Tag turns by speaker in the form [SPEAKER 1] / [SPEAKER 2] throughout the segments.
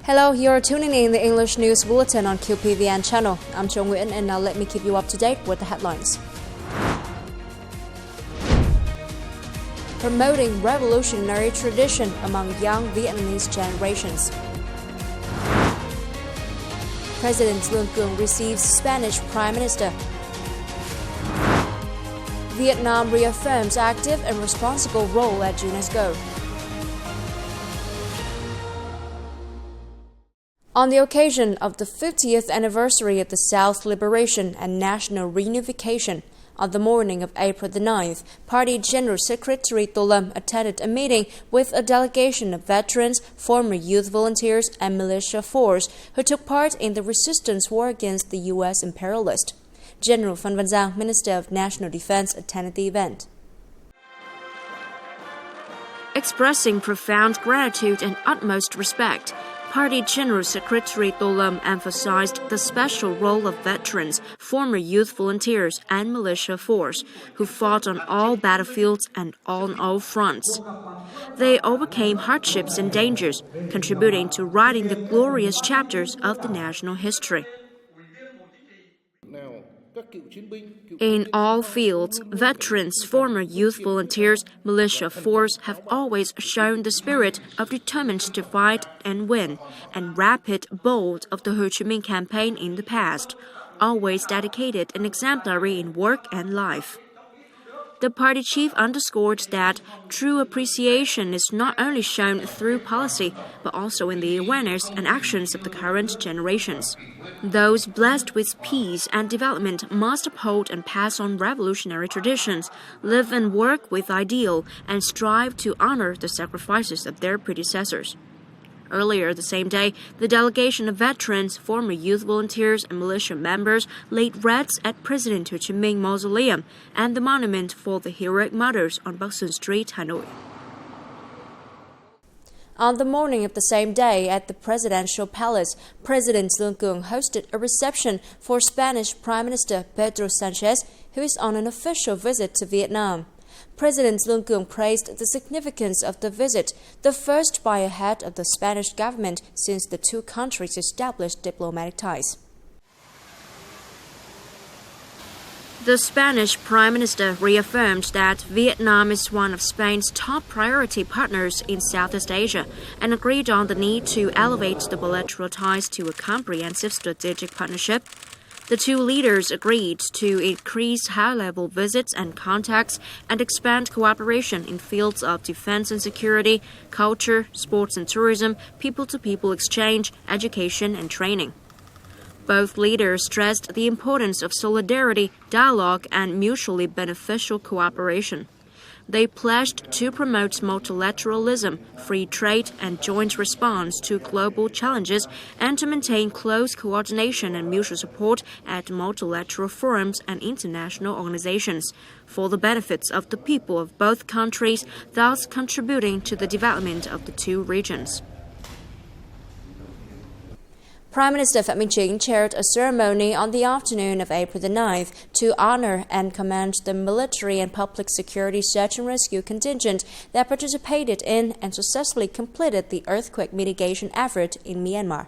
[SPEAKER 1] Hello, you're tuning in the English News Bulletin on QPVN channel. I'm TRUONG and now let me keep you up to date with the headlines. Promoting revolutionary tradition among young Vietnamese generations. President TRUONG receives Spanish Prime Minister. Vietnam reaffirms active and responsible role at UNESCO. On the occasion of the 50th anniversary of the South Liberation and National Reunification, on the morning of April the 9th, Party General Secretary Tô Lâm attended a meeting with a delegation of veterans, former youth volunteers, and militia force who took part in the resistance war against the U.S. imperialists. General Phan Văn Giang, Minister of National Defense, attended the event. Expressing profound gratitude and utmost respect, Party General Secretary Tô Lâm emphasized the special role of veterans, former youth volunteers, and militia force who fought on all battlefields and on all fronts. They overcame hardships and dangers, contributing to writing the glorious chapters of the national history. In all fields, veterans, former youth volunteers, militia force have always shown the spirit of determined to fight and win, and rapid, bold of the Ho Chi Minh campaign in the past, always dedicated and exemplary in work and life. The party chief underscored that true appreciation is not only shown through policy, but also in the awareness and actions of the current generations. Those blessed with peace and development must uphold and pass on revolutionary traditions, live and work with ideal, and strive to honor the sacrifices of their predecessors. Earlier the same day, the delegation of veterans, former youth volunteers, and militia members laid wreaths at President Ho Chi Minh Mausoleum and the monument for the heroic martyrs on Bắc Sơn Street, Hanoi. On the morning of the same day, at the presidential palace, President TRUONG hosted a reception for Spanish Prime Minister Pedro Sanchez, who is on an official visit to Vietnam. President TRUONG praised the significance of the visit, the first by a head of the Spanish government since the two countries established diplomatic ties. The Spanish Prime Minister reaffirmed that Vietnam is one of Spain's top priority partners in Southeast Asia and agreed on the need to elevate the bilateral ties to a comprehensive strategic partnership. The two leaders agreed to increase high-level visits and contacts and expand cooperation in fields of defense and security, culture, sports and tourism, people-to-people exchange, education and training. Both leaders stressed the importance of solidarity, dialogue, and mutually beneficial cooperation. They pledged to promote multilateralism, free trade, and joint response to global challenges, and to maintain close coordination and mutual support at multilateral forums and international organizations for the benefits of the people of both countries, thus contributing to the development of the two regions. Prime Minister Phạm Minh Chính chaired a ceremony on the afternoon of April the 9th to honor and commend the military and public security search and rescue contingent that participated in and successfully completed the earthquake mitigation effort in Myanmar.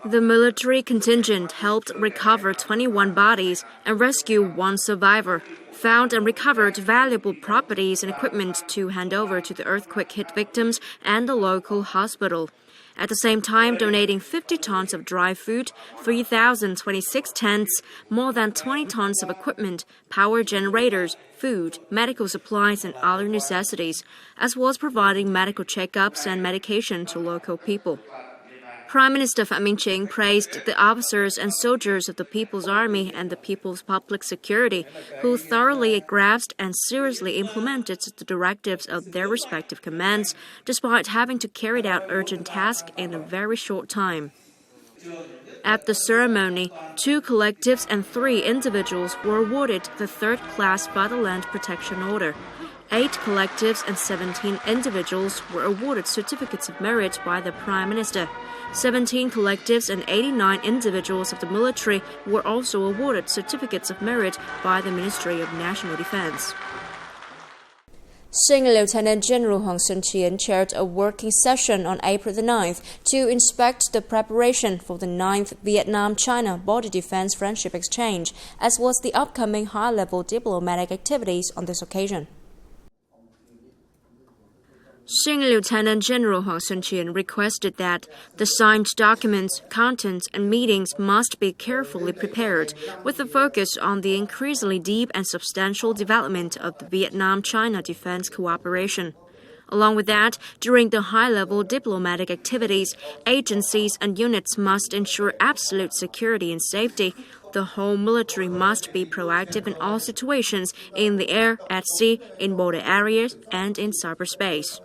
[SPEAKER 1] The military contingent helped recover 21 bodies and rescue one survivor, found and recovered valuable properties and equipment to hand over to the earthquake-hit victims and the local hospital. At the same time, donating 50 tons of dry food, 3,026 tents, more than 20 tons of equipment, power generators, food, medical supplies, and other necessities, as well as providing medical checkups and medication to local people. Prime Minister Phạm Minh Chính praised the officers and soldiers of the People's Army and the People's Public Security, who thoroughly grasped and seriously implemented the directives of their respective commands, despite having to carry out urgent tasks in a very short time. At the ceremony, 2 collectives and 3 individuals were awarded the third-class Fatherland Protection Order. 8 collectives and 17 individuals were awarded certificates of merit by the Prime Minister. 17 collectives and 89 individuals of the military were also awarded certificates of merit by the Ministry of National Defense. Senior Lieutenant General Hong Sun-chien chaired a working session on April the 9th to inspect the preparation for the 9th Vietnam-China Border Defense Friendship Exchange, as well as the upcoming high-level diplomatic activities on this occasion. Senior Lieutenant General Hong Sun-chien requested that the signed documents, contents, and meetings must be carefully prepared, with a focus on the increasingly deep and substantial development of the Vietnam-China defense cooperation. Along with that, during the high-level diplomatic activities, agencies and units must ensure absolute security and safety. The whole military must be proactive in all situations, in the air, at sea, in border areas, and in cyberspace.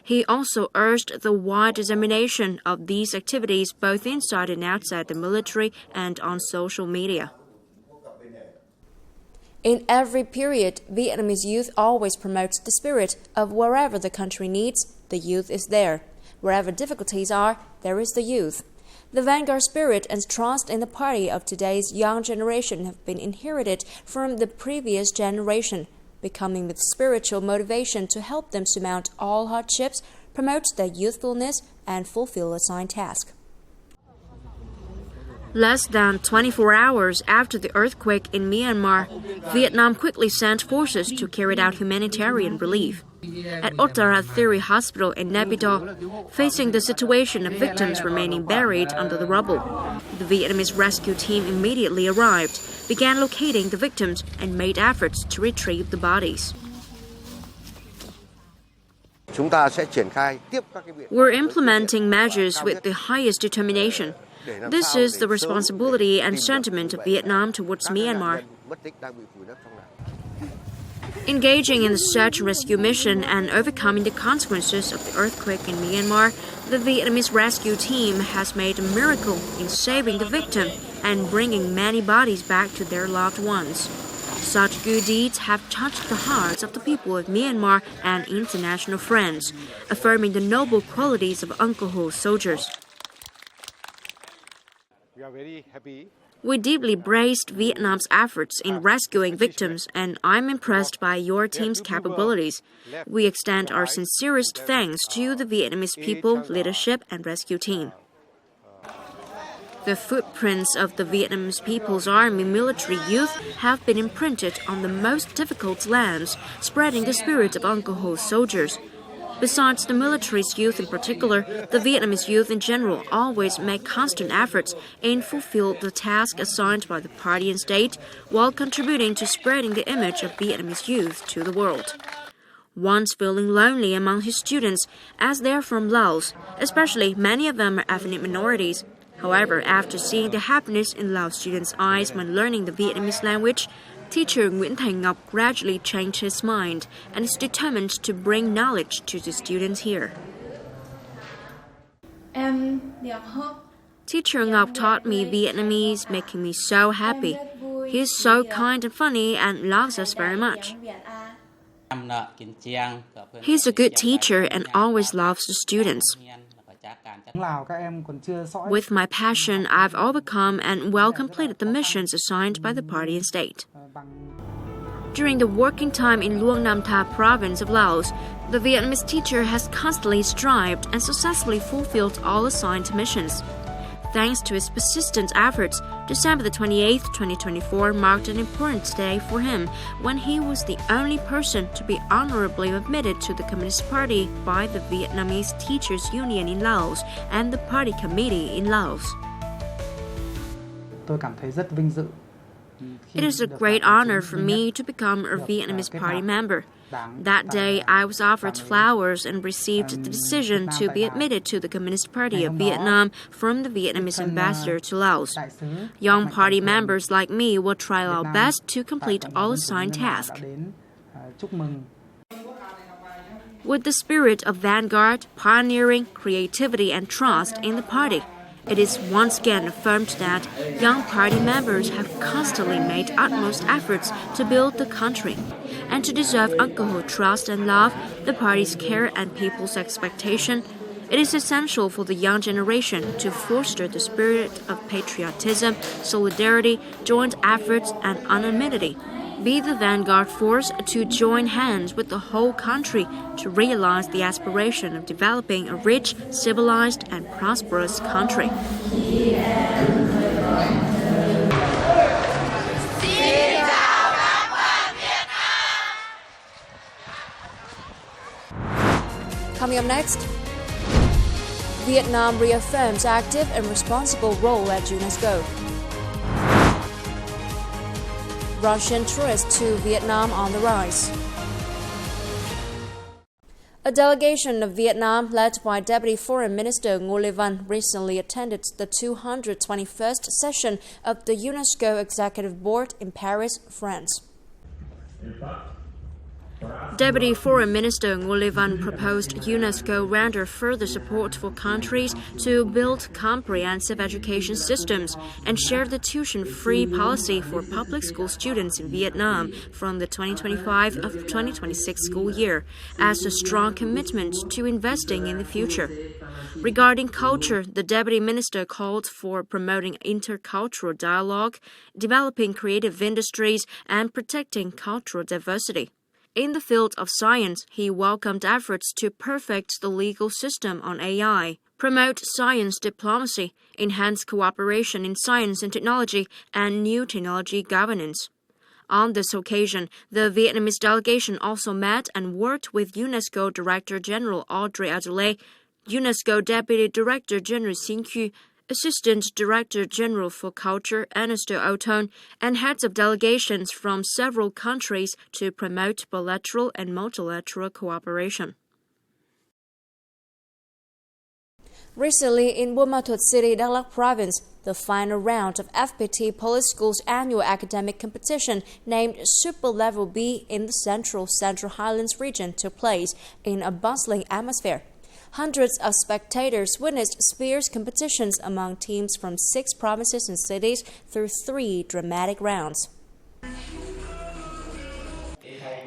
[SPEAKER 1] He also urged the wide dissemination of these activities both inside and outside the military and on social media. In every period, Vietnamese youth always promotes the spirit of wherever the country needs, the youth is there. Wherever difficulties are, there is the youth. The vanguard spirit and trust in the party of today's young generation have been inherited from the previous generation, becoming with spiritual motivation to help them surmount all hardships, promote their youthfulness, and fulfill assigned tasks. Less than 24 hours after the earthquake in Myanmar, Vietnam quickly sent forces to carry out humanitarian relief. At Ottara Theory Hospital in Naypyidaw, facing the situation of victims remaining buried under the rubble, the Vietnamese rescue team immediately arrived, began locating the victims, and made efforts to retrieve the bodies. We're implementing measures with the highest determination. This is the responsibility and sentiment of Vietnam towards Myanmar. Engaging in the search and rescue mission and overcoming the consequences of the earthquake in Myanmar, the Vietnamese rescue team has made a miracle in saving the victim and bringing many bodies back to their loved ones. Such good deeds have touched the hearts of the people of Myanmar and international friends, affirming the noble qualities of Uncle Ho's soldiers. We deeply praised Vietnam's efforts in rescuing victims, and I'm impressed by your team's capabilities. We extend our sincerest thanks to the Vietnamese people, leadership, and rescue team. The footprints of the Vietnamese People's Army military youth have been imprinted on the most difficult lands, spreading the spirit of Uncle Ho's soldiers. Besides the military's youth in particular, the Vietnamese youth in general always make constant efforts in fulfilling the task assigned by the party and state, while contributing to spreading the image of Vietnamese youth to the world. Once feeling lonely among his students, as they are from Laos, especially many of them are ethnic minorities. However, after seeing the happiness in Lao students' eyes when learning the Vietnamese language, teacher Nguyễn Thành Ngọc gradually changed his mind and is determined to bring knowledge to the students here. Teacher Ngọc taught me Vietnamese, making me so happy. He is so kind and funny and loves us very much. He's a good teacher and always loves the students. With my passion, I've overcome and well completed the missions assigned by the party and state. During the working time in Luang Nam Tha province of Laos, the Vietnamese teacher has constantly strived and successfully fulfilled all assigned missions. Thanks to his persistent efforts, December the 28th, 2024 marked an important day for him when he was the only person to be honorably admitted to the Communist Party by the Vietnamese Teachers Union in Laos and the Party Committee in Laos. It is a great honor for me to become a Vietnamese party member. That day, I was offered flowers and received the decision to be admitted to the Communist Party of Vietnam from the Vietnamese ambassador to Laos. Young party members like me will try our best to complete all assigned tasks. With the spirit of vanguard, pioneering, creativity, and trust in the party, it is once again affirmed that young party members have constantly made utmost efforts to build the country. And to deserve Uncle Ho's trust and love, the party's care and people's expectation, it is essential for the young generation to foster the spirit of patriotism, solidarity, joint efforts, and anonymity. be the vanguard force to join hands with the whole country to realize the aspiration of developing a rich, civilized, and prosperous country. Coming up next, Vietnam reaffirms active and responsible role at UNESCO. Russian tourists to Vietnam on the rise. A delegation of Vietnam, led by Deputy Foreign Minister Ngô Lê Văn, recently attended the 221st session of the UNESCO Executive Board in Paris, France. Deputy Foreign Minister Ngô Lê Văn proposed UNESCO render further support for countries to build comprehensive education systems and share the tuition-free policy for public school students in Vietnam from the 2025-2026 school year as a strong commitment to investing in the future. Regarding culture, the Deputy Minister called for promoting intercultural dialogue, developing creative industries, and protecting cultural diversity. In the field of science, he welcomed efforts to perfect the legal system on AI, promote science diplomacy, enhance cooperation in science and technology, and new technology governance. On this occasion, the Vietnamese delegation also met and worked with UNESCO Director General Audrey Azoulay, UNESCO Deputy Director General Xin Q, Assistant Director General for Culture Ernesto Oton, and heads of delegations from several countries to promote bilateral and multilateral cooperation. Recently, in Buôn Ma Thuột City, Đắk Lắk Province, the final round of FPT Police School's annual academic competition named Super Level B in the Central Highlands region took place in a bustling atmosphere. Hundreds of spectators witnessed fierce competitions among teams from 6 provinces and cities through 3 dramatic rounds.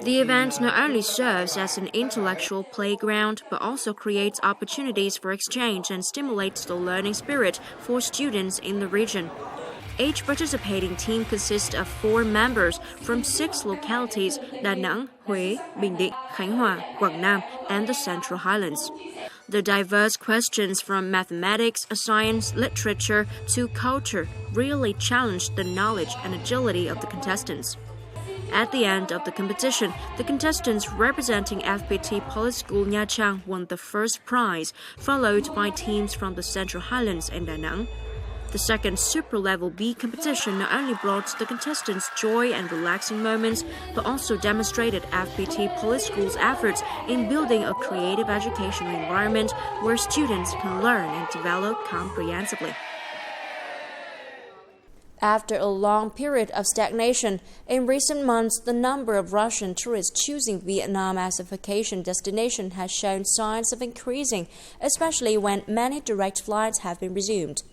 [SPEAKER 1] The event not only serves as an intellectual playground, but also creates opportunities for exchange and stimulates the learning spirit for students in the region. Each participating team consists of 4 members from 6 localities: Đà Nẵng, Huế, Bình Định, Khánh Hòa, Quảng Nam, and the Central Highlands. The diverse questions from mathematics, science, literature to culture really challenged the knowledge and agility of the contestants. At the end of the competition, the contestants representing FPT Police School Nha Trang won the first prize, followed by teams from the Central Highlands and Da Nang. The second Super Level B competition not only brought the contestants joy and relaxing moments, but also demonstrated FPT Police School's efforts in building a creative educational environment where students can learn and develop comprehensively. After a long period of stagnation, in recent months, the number of Russian tourists choosing Vietnam as a vacation destination has shown signs of increasing, especially when many direct flights have been resumed.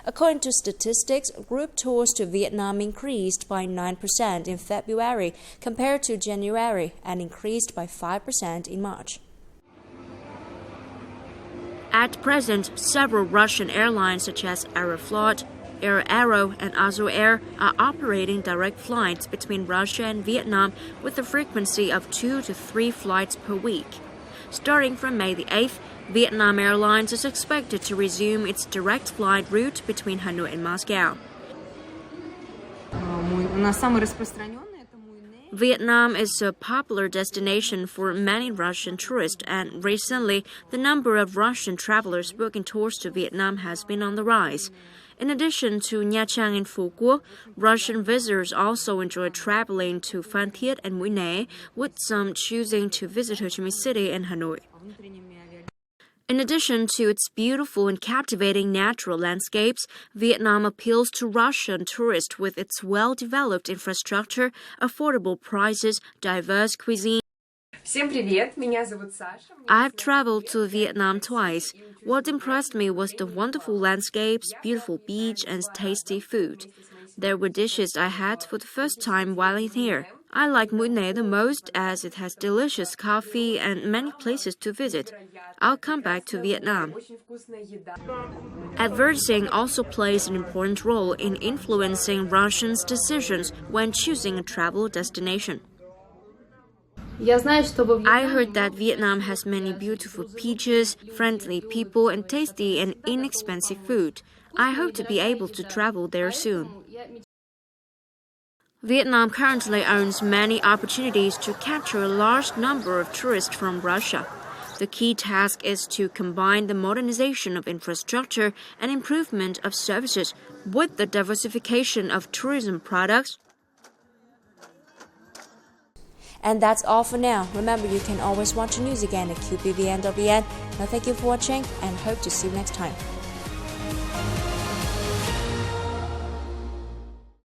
[SPEAKER 1] According to statistics, group tours to Vietnam increased by 9% in February compared to January and increased by 5% in March. At present, several Russian airlines such as Aeroflot, Air Arrow, and Azul Air are operating direct flights between Russia and Vietnam with a frequency of 2 to 3 flights per week. Starting from May the 8th, Vietnam Airlines is expected to resume its direct flight route between Hanoi and Moscow. Vietnam is a popular destination for many Russian tourists, and recently, the number of Russian travelers booking tours to Vietnam has been on the rise. In addition to Nha Trang and Phu Quoc, Russian visitors also enjoy traveling to Phan Thiết and Mũi Né, with some choosing to visit Ho Chi Minh City and Hanoi. In addition to its beautiful and captivating natural landscapes, Vietnam appeals to Russian tourists with its well-developed infrastructure, affordable prices, diverse cuisine. I've traveled to Vietnam twice. What impressed me was the wonderful landscapes, beautiful beach, and tasty food. There were dishes I had for the first time while in here. I like Mui the most as it has delicious coffee and many places to visit. I'll come back to Vietnam. Advertising also plays an important role in influencing Russians' decisions when choosing a travel destination. I heard that Vietnam has many beautiful beaches, friendly people, and tasty and inexpensive food. I hope to be able to travel there soon. Vietnam currently owns many opportunities to capture a large number of tourists from Russia. The key task is to combine the modernization of infrastructure and improvement of services with the diversification of tourism products. And that's all for now. Remember, you can always watch the news again at QPVN.vn. Now, thank you for watching and hope to see you next time.